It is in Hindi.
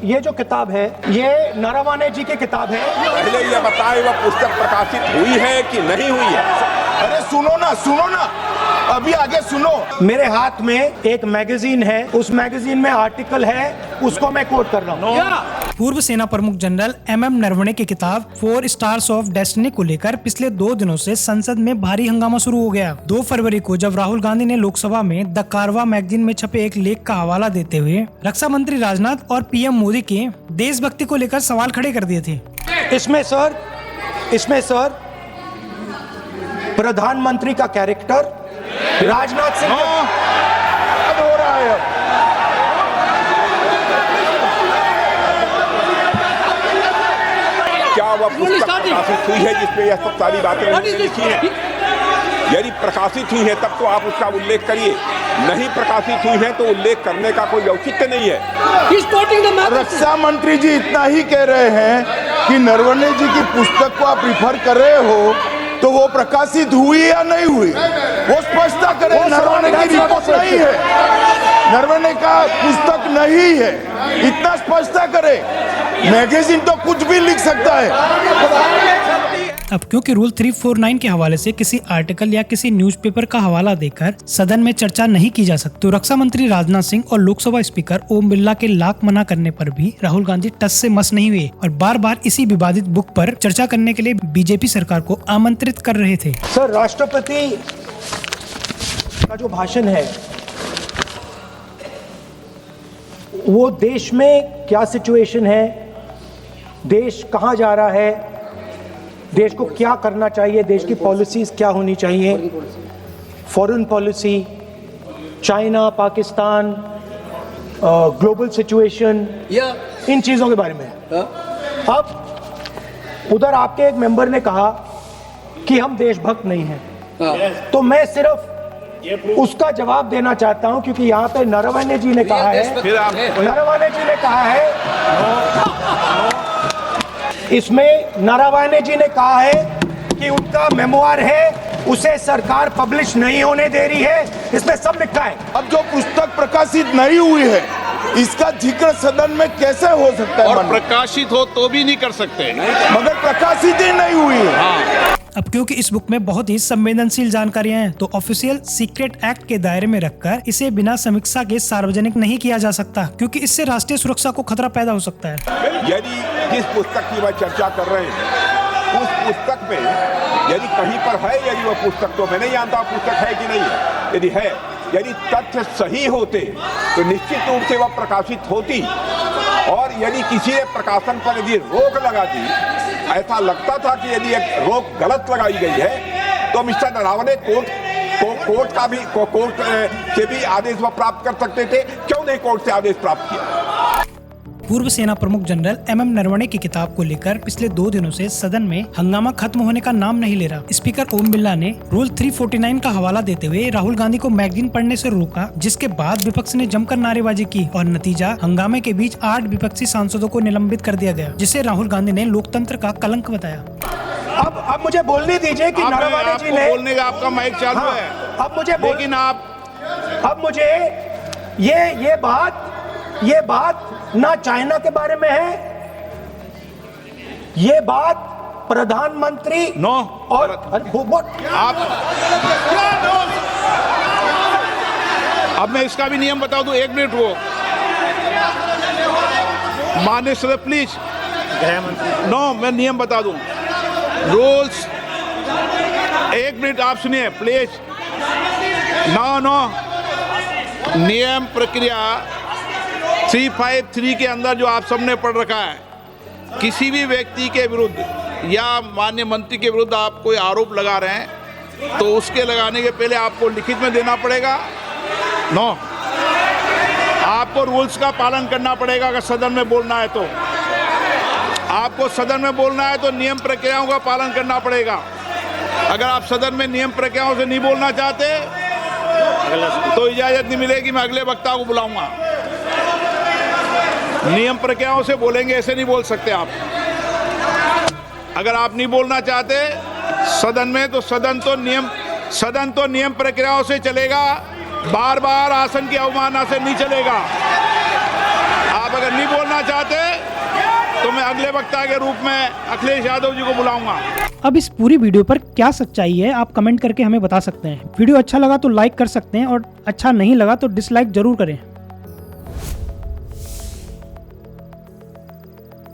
ये जो किताब है ये नरवणे जी की किताब है। पहले ये बताएं वह पुस्तक प्रकाशित हुई है कि नहीं हुई है। अरे सुनो ना, अभी आगे सुनो। मेरे हाथ में एक मैगजीन है, उस मैगजीन में आर्टिकल है, उसको मैं कोट कर रहा हूँ। पूर्व सेना प्रमुख जनरल एमएम नरवणे की किताब 4 स्टार्स ऑफ डेस्टिनी को लेकर पिछले 2 दिनों से संसद में भारी हंगामा शुरू हो गया। 2 फरवरी को जब राहुल गांधी ने लोकसभा में द कारवा मैगजीन में छपे एक लेख का हवाला देते हुए रक्षा मंत्री राजनाथ और पीएम मोदी के देशभक्ति को लेकर सवाल खड़े कर दिए थे। इसमें सर प्रधानमंत्री का कैरेक्टर राजनाथ सिंह हो रहा है। क्या वह पुस्तक प्रकाशित हुई है जिसमें यह सब सारी बातें लिखी हैं? यदि प्रकाशित हुई है तब तो आप उसका उल्लेख करिए, नहीं प्रकाशित हुई है तो उल्लेख करने का कोई औचित्य नहीं है। रक्षा मंत्री जी इतना ही कह रहे हैं कि नरवणे जी की पुस्तक को आप रिफर कर रहे हो तो वो प्रकाशित हुई या नहीं हुई, वो स्पष्टता करें। नरवणे की रिपोर्ट नहीं है, नरवणे का पुस्तक नहीं है, इतना स्पष्टता करे। मैगजीन तो कुछ भी लिख सकता है। अब क्योंकि रूल 349 के हवाले से किसी आर्टिकल या किसी न्यूज़पेपर का हवाला देकर सदन में चर्चा नहीं की जा सकती, तो रक्षा मंत्री राजनाथ सिंह और लोकसभा स्पीकर ओम बिरला के लाख मना करने पर भी राहुल गांधी टस से मस नहीं हुए और बार बार इसी विवादित बुक पर चर्चा करने के लिए बीजेपी सरकार को आमंत्रित कर रहे थे। सर, राष्ट्रपति का जो भाषण है वो देश में क्या सिचुएशन है, देश कहाँ जा रहा है, देश को क्या करना चाहिए, देश की पॉलिसीज क्या होनी चाहिए, foreign policy, China, Pakistan, global situation, इन चीज़ों के बारे में। अब उधर आपके एक मेंबर ने कहा कि हम देशभक्त नहीं हैं, तो मैं सिर्फ उसका जवाब देना चाहता हूं क्योंकि यहाँ पे नरवणे जी ने कहा है, नरवणे जी ने कहा है, इसमें नरवणे जी ने कहा है कि उनका मेमोयर है, उसे सरकार पब्लिश नहीं होने दे रही है, इसमें सब लिखा है। अब जो पुस्तक प्रकाशित नहीं हुई है इसका जिक्र सदन में कैसे हो सकता है? और प्रकाशित हो तो भी नहीं कर सकते, मगर प्रकाशित ही नहीं हुई है। अब क्योंकि इस बुक में बहुत ही संवेदनशील जानकारियां हैं तो ऑफिशियल सीक्रेट एक्ट के दायरे में रखकर इसे बिना समीक्षा के सार्वजनिक नहीं किया जा सकता, क्योंकि इससे राष्ट्रीय सुरक्षा को खतरा पैदा हो सकता है। यदि जिस पुस्तक की वह चर्चा कर रहे हैं उस पुस्तक में यदि कहीं पर है, यदि वह पुस्तक, तो मैं नहीं जानता पुस्तक है कि नहीं है, यदि है, यदि तथ्य सही होते तो निश्चित रूप से वह प्रकाशित होती, और यदि किसी ने प्रकाशन पर यदि रोक लगा दी, ऐसा लगता था कि यदि एक रोक गलत लगाई गई है तो मिस्टर नरवणे कोर्ट से भी आदेश वह प्राप्त कर सकते थे, क्यों नहीं कोर्ट से आदेश प्राप्त किया? पूर्व सेना प्रमुख जनरल एमएम नरवणे की किताब को लेकर पिछले 2 दिनों से सदन में हंगामा खत्म होने का नाम नहीं ले रहा। स्पीकर ओम बिरला ने रूल 349 का हवाला देते हुए राहुल गांधी को मैगजीन पढ़ने से रोका, जिसके बाद विपक्ष ने जमकर नारेबाजी की और नतीजा हंगामे के बीच 8 विपक्षी सांसदों को निलंबित कर दिया गया, जिसे राहुल गांधी ने लोकतंत्र का कलंक बताया। अब मुझे बोलने दीजिए कि नरवणे जी ने, बोलने का आपका माइक चालू है। अब मुझे, लेकिन अब मुझे ये बात ना चाइना के बारे में है, ये बात प्रधानमंत्री नो और आप, अब मैं इसका भी नियम बता दूं, 1 मिनट वो माननीय सदस्य प्लीज, नो मैं नियम बता दूं, रूल्स, 1 मिनट आप सुनिए प्लीज। नो नियम प्रक्रिया 353 के अंदर जो आप सबने पढ़ रखा है, किसी भी व्यक्ति के विरुद्ध या माननीय मंत्री के विरुद्ध आप कोई आरोप लगा रहे हैं तो उसके लगाने के पहले आपको लिखित में देना पड़ेगा। नो, आपको रूल्स का पालन करना पड़ेगा। अगर सदन में बोलना है तो आपको सदन में बोलना है तो नियम प्रक्रियाओं का पालन करना पड़ेगा। अगर आप सदन में नियम प्रक्रियाओं से नहीं बोलना चाहते तो इजाजत नहीं मिलेगी, मैं अगले वक्ता को बुलाऊंगा। नियम प्रक्रियाओं से बोलेंगे, ऐसे नहीं बोल सकते आप। अगर आप नहीं बोलना चाहते सदन में तो सदन तो नियम प्रक्रियाओं से चलेगा, बार बार आसन की अवमानना से नहीं चलेगा। आप अगर नहीं बोलना करना चाहते तो मैं अगले वक्ता के रूप में अखिलेश यादव जी को बुलाऊंगा। अब इस पूरी वीडियो पर क्या सच्चाई है आप कमेंट करके हमें बता सकते हैं। वीडियो अच्छा लगा तो लाइक कर सकते हैं और अच्छा नहीं लगा तो डिसलाइक जरूर करें।